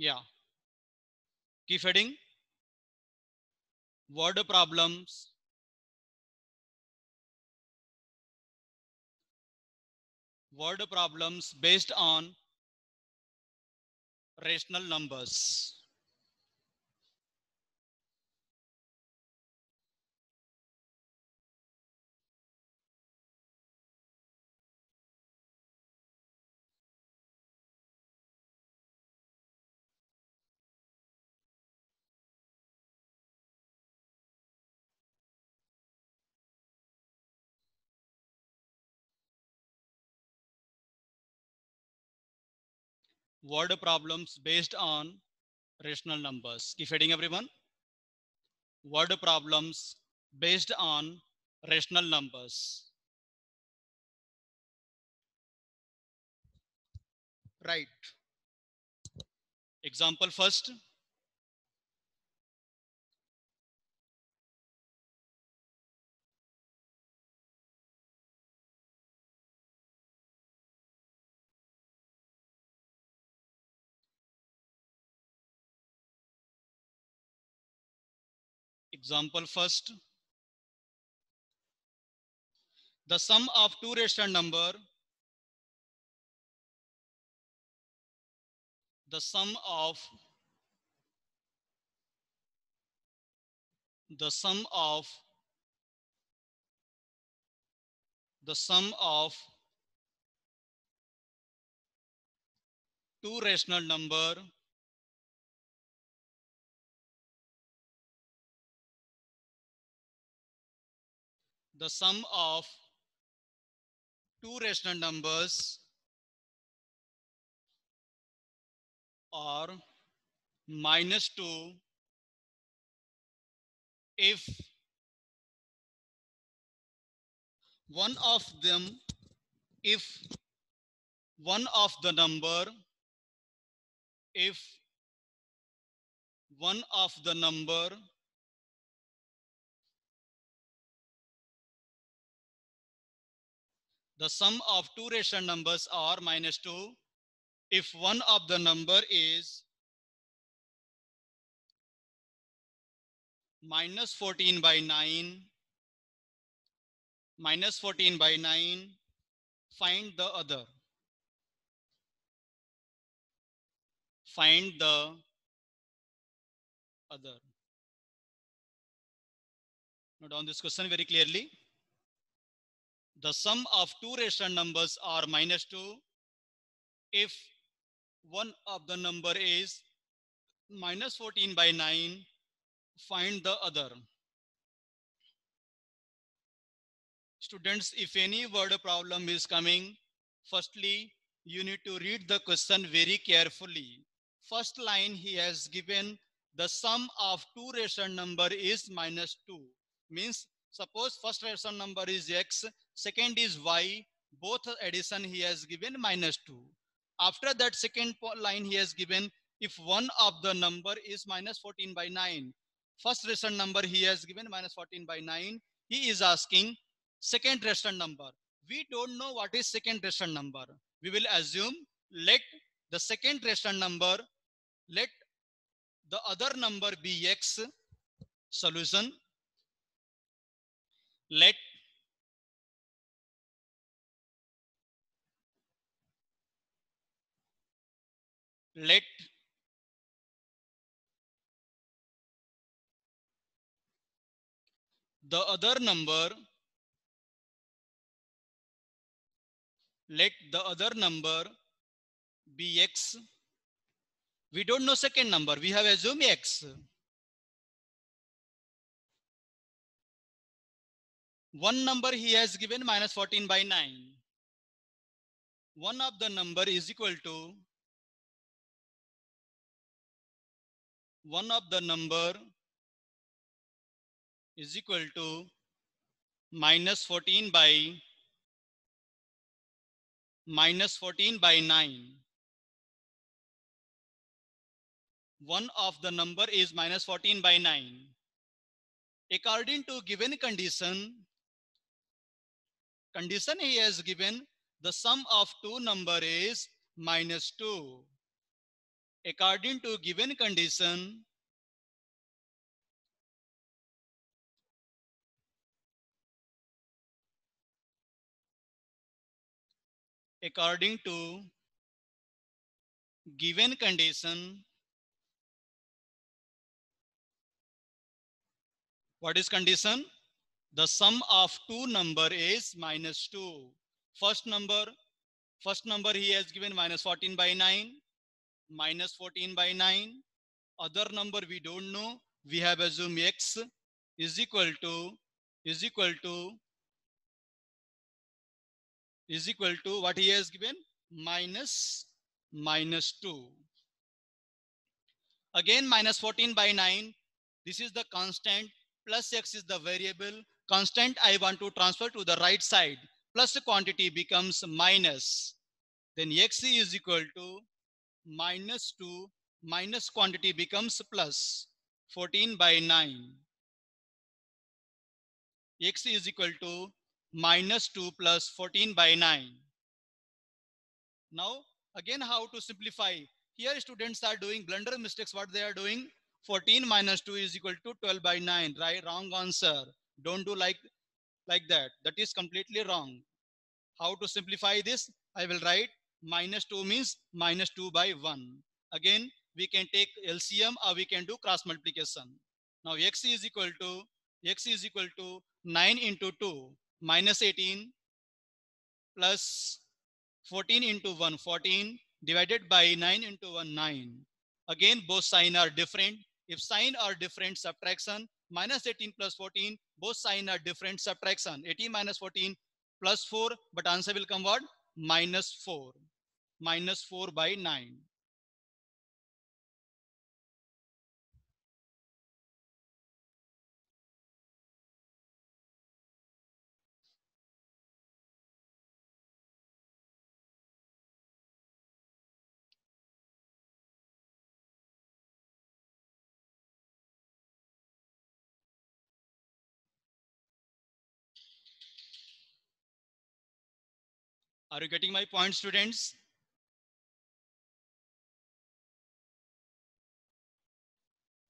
Yeah. Keep heading. Word problems. Word problems based on rational numbers. Word problems based on rational numbers. Keep heading, everyone. Word problems based on rational numbers. Right. Example first. Example first. The sum of two rational number. The sum of the sum of the sum of two rational number the sum of two rational numbers are -2 if one of them if one of the number if one of the number the sum of two rational numbers are -2 if one of the number is -14/9 -14/9, find the other. Find the other. Note down this question very clearly. The sum of two rational numbers are -2 if one of the number is -14/9, find the other. Students, if any word problem is coming, firstly, you need to read the question very carefully. First line, he has given the sum of two rational number is -2. Means, suppose first rational number is x, second is y, both addition he has given -2. After that second line he has given, if one of the number is -14/9. First rational number he has given -14/9. He is asking second rational number. We don't know what is second rational number. We will assume let the second rational number, let the other number be x. Solution, let let the other number, let the other number be x. We don't know second number, we have assumed x. One number he has given -14/9. One of the number is equal to one of the number is equal to -14/9. One of the number is -14/9. According to given condition he has given the sum of two number is -2. according to given condition, according to given condition, what is condition? The sum of two number is -2. First number, he has given -14/9, -14/9. Other number we don't know. We have assumed x is equal to what he has given, -2. Again -14/9. This is the constant, plus x is the variable. Constant I want to transfer to the right side, plus the quantity becomes minus. Then x is equal to -2 minus quantity becomes plus 14/9. X is equal to -2 plus 14/9. Now again, how to simplify? Here students are doing blunder mistakes. What they are doing? 14 minus 2 is equal to 12/9. Right? Wrong answer. Don't do like that. That is completely wrong. How to simplify this? I will write -2 means -2/1. Again, we can take LCM or we can do cross multiplication. Now x is equal to 9 into 2 -18 plus 14 into 1 14 divided by 9 into 1 9. Again, both sign are different. If sign are different, subtraction. -18 plus 14, both sign are different, subtraction. 18 minus 14 plus 4, but answer will come what? -4. -4/9. Are you getting my point, students?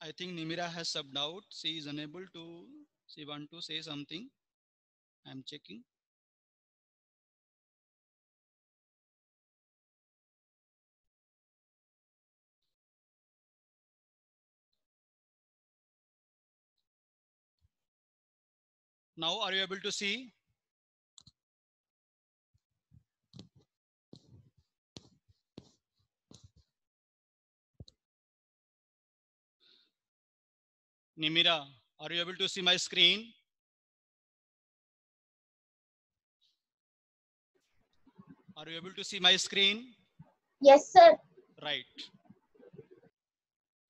I think Nimira has subbed out. She is unable to, she want to say something. I'm checking. Now, are you able to see? Nimira, are you able to see my screen? Are you able to see my screen? Yes, sir. Right.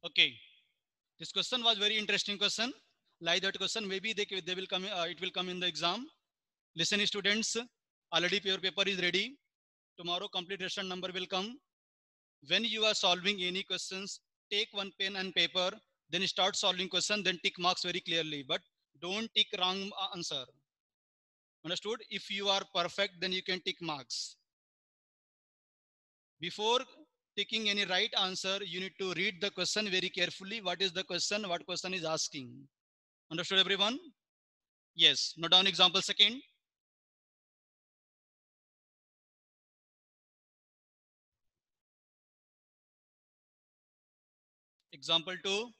Okay. This question was very interesting question. Like that question, maybe they will come. It will come in the exam. Listen, students. Already your paper is ready. Tomorrow, complete question number will come. When you are solving any questions, take one pen and paper. Then start solving question. Then tick marks very clearly. But don't tick wrong answer. Understood? If you are perfect, then you can tick marks. Before taking any right answer, you need to read the question very carefully. What is the question? What question is asking? Understood, everyone? Yes. Note down example second. Example 2.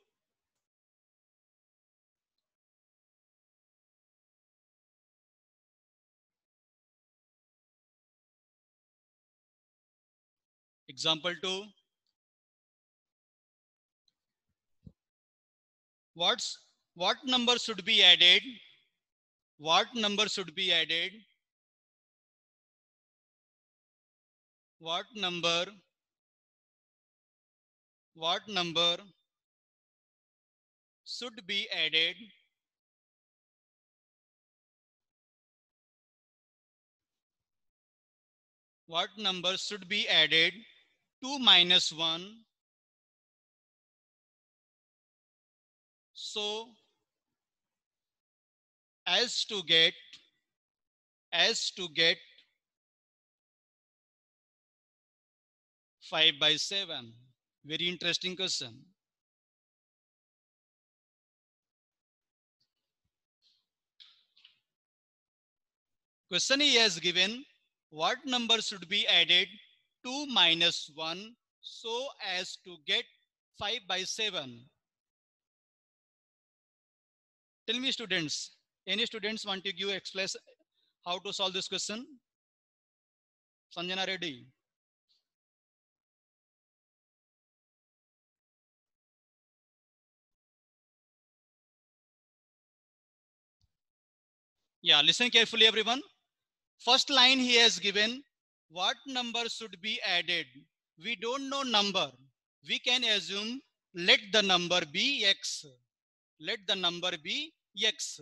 Example 2. What number should be added? What number should be added? What number should be added? What number should be added? 2 minus 1. So as to get 5/7. Very interesting question. Question he has given, what number should be added 2 minus 1 so as to get 5 by 7? Tell me students, any students want to give express how to solve this question? Sanjana Reddy. Yeah, listen carefully everyone. First line he has given, what number should be added? We don't know number. We can assume let the number be x. Let the number be x.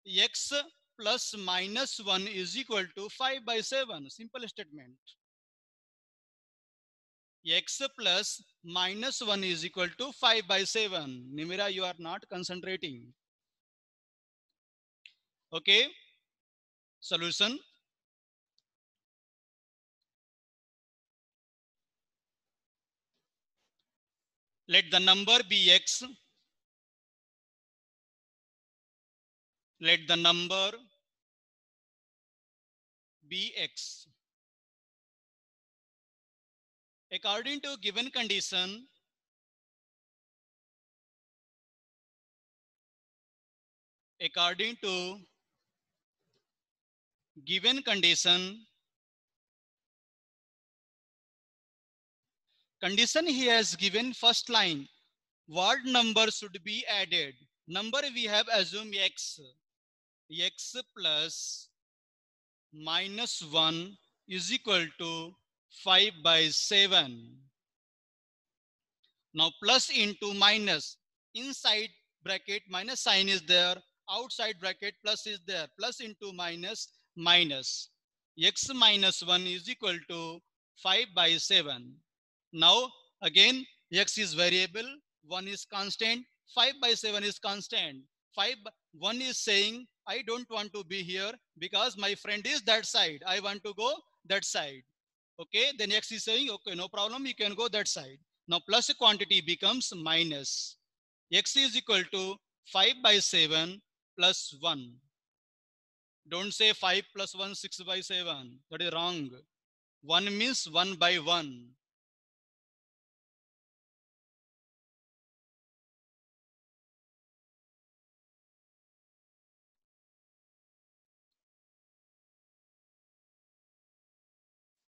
X plus minus 1 is equal to 5 by 7. Simple statement. X plus minus 1 is equal to 5 by 7. Nimira, you are not concentrating. Okay. Solution. Let the number be x. Let the number be x. According to given condition, according to given condition he has given first line, what number should be added? Number we have assumed x. X plus minus 1 is equal to 5 by 7. Now plus into minus. Inside bracket minus sign is there. Outside bracket plus is there. Plus into minus minus. X minus 1 is equal to 5 by 7. Now again x is variable, 1 is constant, 5 by 7 is constant. 1 is saying I don't want to be here because my friend is that side. I want to go that side. Okay, then x is saying okay, no problem, you can go that side. Now plus quantity becomes minus. X is equal to 5 by 7 plus 1. Don't say 5 plus 1, 6 by 7. That is wrong. 1 means 1 by 1.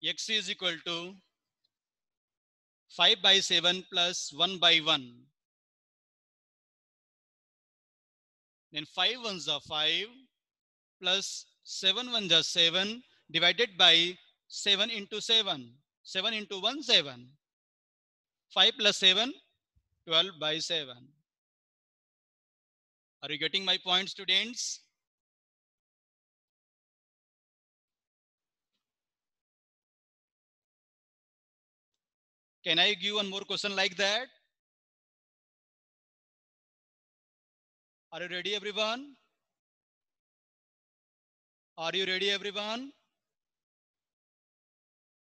X is equal to 5 by 7 plus 1 by 1. Then 5 ones are 5 plus 7 ones are 7 divided by 7 into 7. 7 into 1, 7. 5 plus 7, 12 by 7. Are you getting my point, students? Can I give one more question like that? Are you ready, everyone? Are you ready, everyone?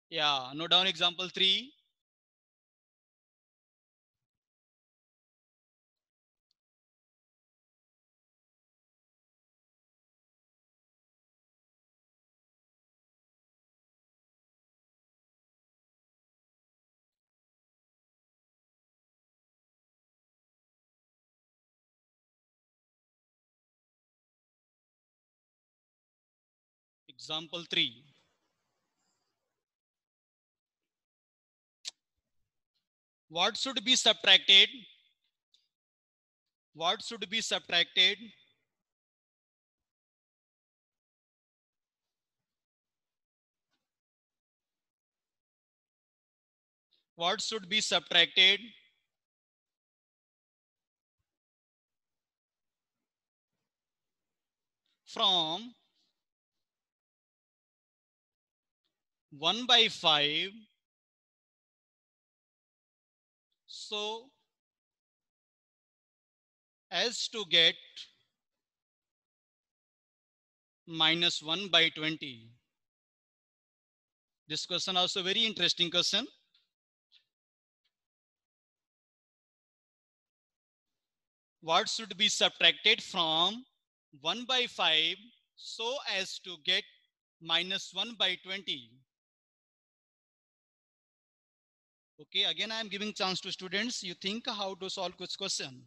Yeah, note down example 3. Example 3. What should be subtracted? What should be subtracted? What should be subtracted from 1 by 5 so as to get minus 1 by 20? This question also very interesting question. what should be subtracted from 1 by 5 so as to get minus 1 by 20. Okay, again I am giving chance to students. You think how to solve this question.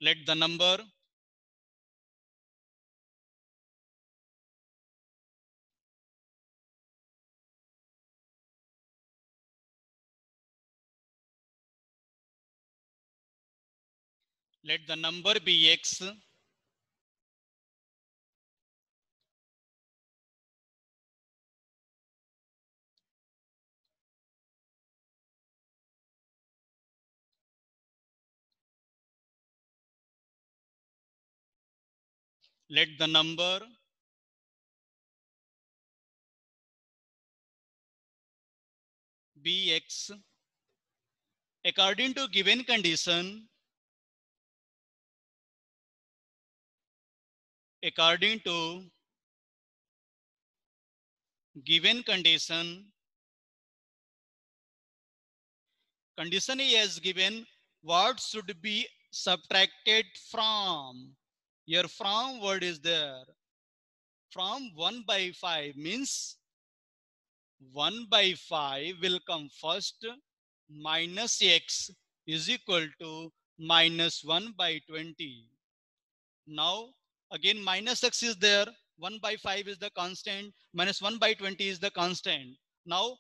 Let the number be x. Let the number be x. According to given condition, according to given condition, condition is given what should be subtracted from. Your from word is there. From 1 by 5 means 1 by 5 will come first, minus x is equal to minus 1 by 20. Now again minus x is there, 1 by 5 is the constant, minus 1 by 20 is the constant. Now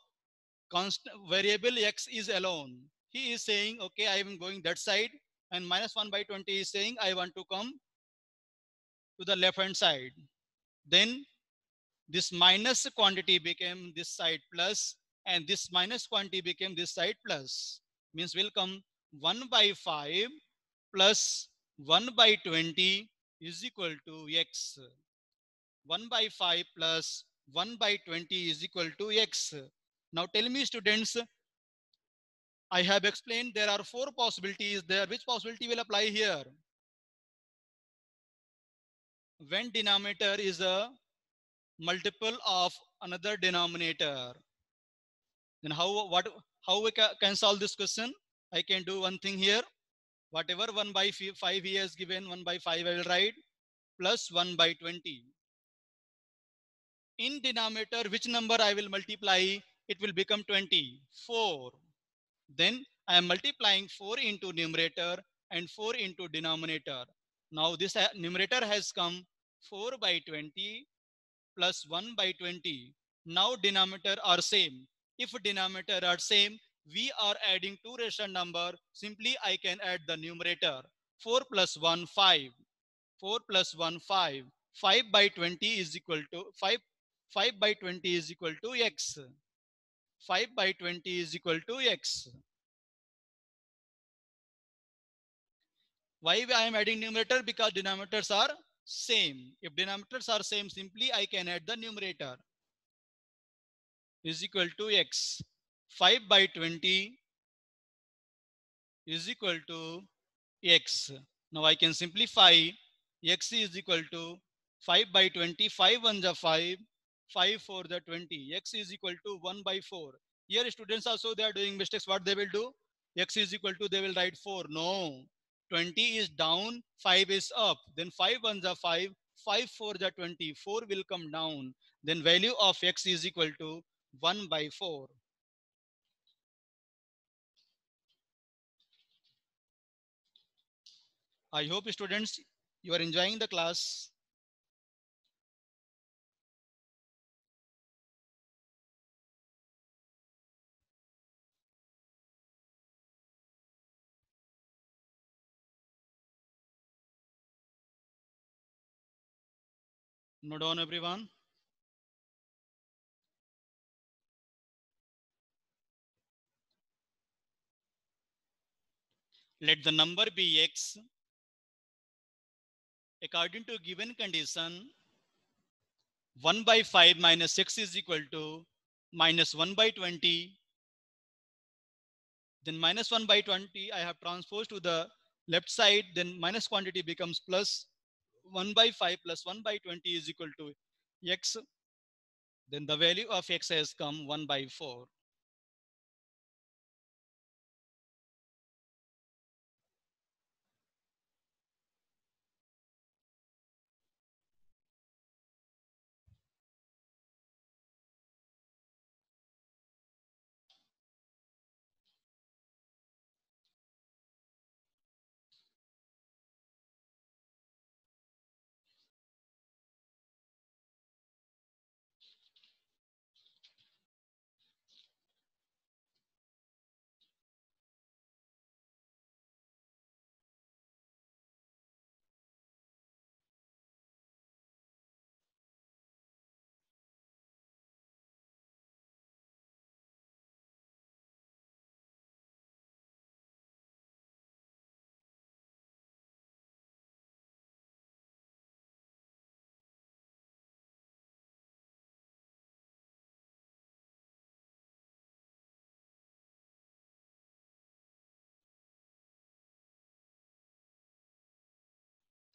constant variable x is alone. He is saying, okay, I am going that side, and minus 1 by 20 is saying I want to come to the left hand side. Then this minus quantity became this side plus, and this minus quantity became this side plus. Means will come 1 by 5 plus 1 by 20 is equal to x. 1 by 5 plus 1 by 20 is equal to x. Now tell me students, I have explained there are four possibilities there. Which possibility will apply here? When denominator is a multiple of another denominator, then how we can solve this question? I can do one thing here. Whatever 1 by 5 he has given, 1 by 5 I will write plus 1 by 20. In denominator, which number I will multiply? It will become 20, 4. Then I am multiplying 4 into numerator and 4 into denominator. Now this numerator has come 4 by 20 plus 1 by 20. Now denominator are same. If denominator are same, we are adding two rational number. Simply I can add the numerator. 4 plus 1, 5. 4 plus 1, 5. 5 by 20 is equal to 5. 5 by 20 is equal to x. 5 by 20 is equal to x. Why I am adding numerator? Because denominators are same. If denominators are same, simply I can add the numerator. Is equal to x. 5 by 20 is equal to x. Now I can simplify. X is equal to 5 by 20. 5 1 is 5. 5 4 the 20. X is equal to 1 by 4. Here students also they are doing mistakes. What they will do? X is equal to, they will write 4. No. 20 is down, 5 is up. Then 5 1 is 5. 5 4 is 20. 4 will come down. Then value of x is equal to 1 by 4. I hope students you are enjoying the class. Note down everyone. Let the number be x. According to given condition, 1 by 5 minus 6 is equal to minus 1 by 20. Then minus 1 by 20 I have transposed to the left side. Then minus quantity becomes plus 1 by 5 plus 1 by 20 is equal to x, then the value of x has come 1 by 4.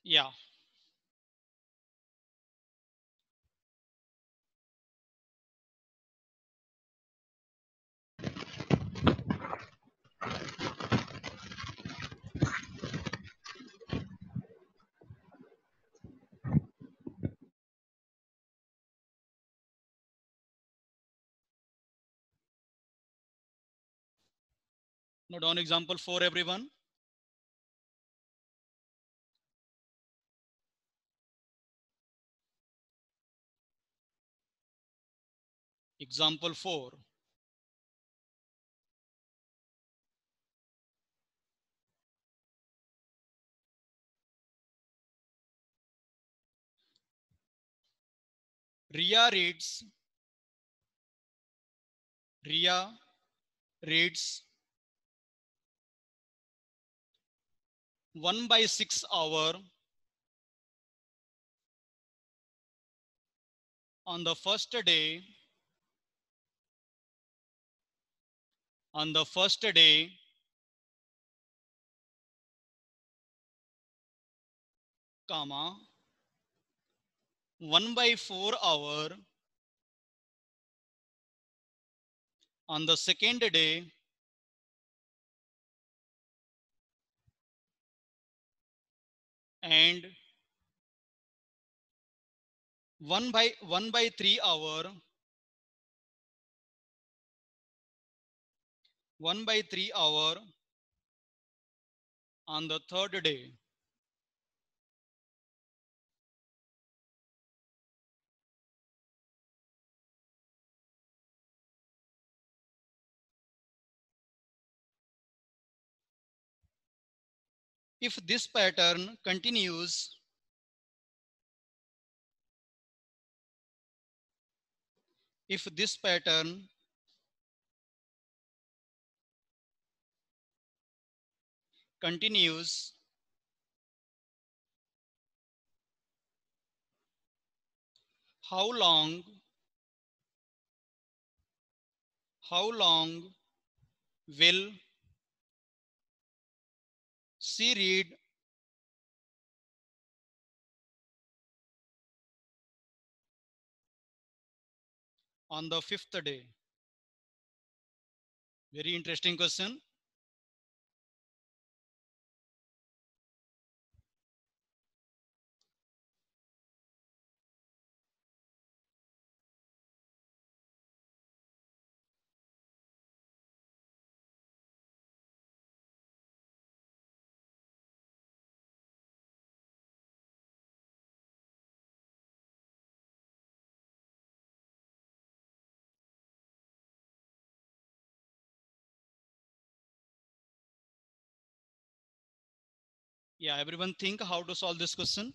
Yeah. Note down example 4, everyone. Example 4. Ria reads Ria reads 1 by 6 hour on the first day, on the first day, comma, 1 by 4 hour on the second day, and 1 by 3 hour, 1 by 3 hour on the third day. If this pattern continues, if this pattern continues, how long, how long will she read on the fifth day? Very interesting question. Yeah, everyone think how to solve this question.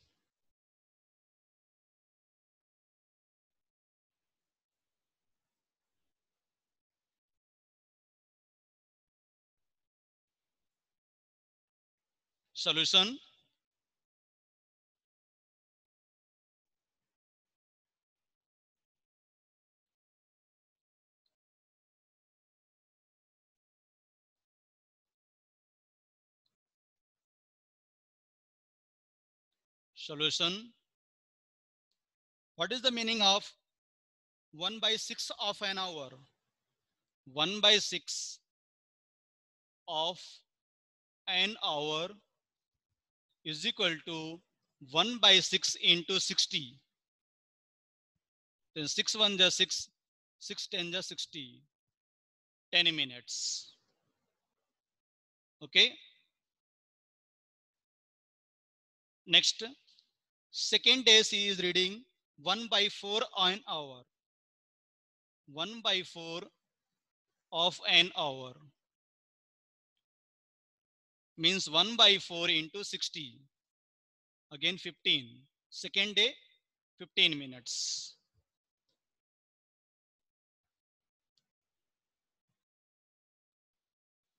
Solution. Solution. What is the meaning of 1 by 6 of an hour? 1 by 6 of an hour is equal to 1 by 6 into 60. Then 6 1 is 6, 6 10 is 60. 10 minutes. Okay. Next, second day she is reading 1 by 4 an hour. 1 by 4 of an hour means 1 by 4 into 60. Again 15. Second day, 15 minutes.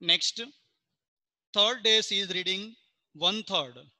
Next, third day she is reading 1/3.